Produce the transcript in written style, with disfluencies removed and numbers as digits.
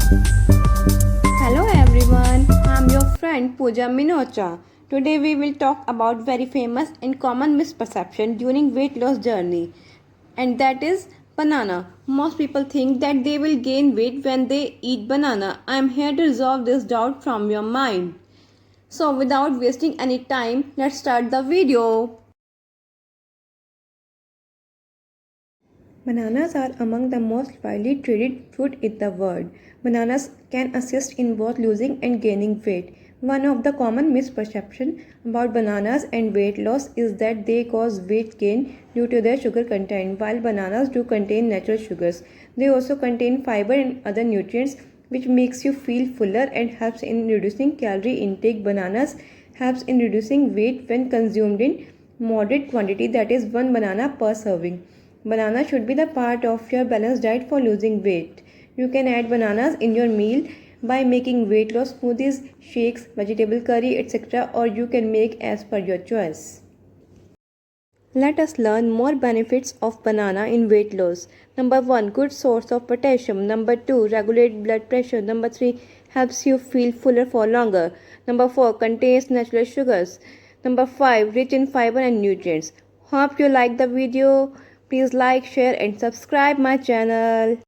Hello everyone, I'm your friend Pooja Minocha. Today we will talk about very famous and common misperception during weight loss journey, and that is banana. Most people think that they will gain weight when they eat banana. I am here to resolve this doubt from your mind. So without wasting any time, let's start the video. Bananas are among the most widely traded fruit in the world. Bananas can assist in both losing and gaining weight. One of the common misperceptions about bananas and weight loss is that they cause weight gain due to their sugar content. While bananas do contain natural sugars, they also contain fiber and other nutrients which makes you feel fuller and helps in reducing calorie intake. Bananas helps in reducing weight when consumed in moderate quantity, that is one banana per serving. Banana should be the part of your balanced diet for losing weight. You can add bananas in your meal by making weight loss smoothies, shakes, vegetable curry, etc., or you can make as per your choice. Let us learn more benefits of banana in weight loss. Number 1, good source of potassium. Number 2, regulate blood pressure. Number 3, helps you feel fuller for longer. Number 4, contains natural sugars. Number 5, rich in fiber and nutrients. Hope you like the video. Please like, share and subscribe my channel.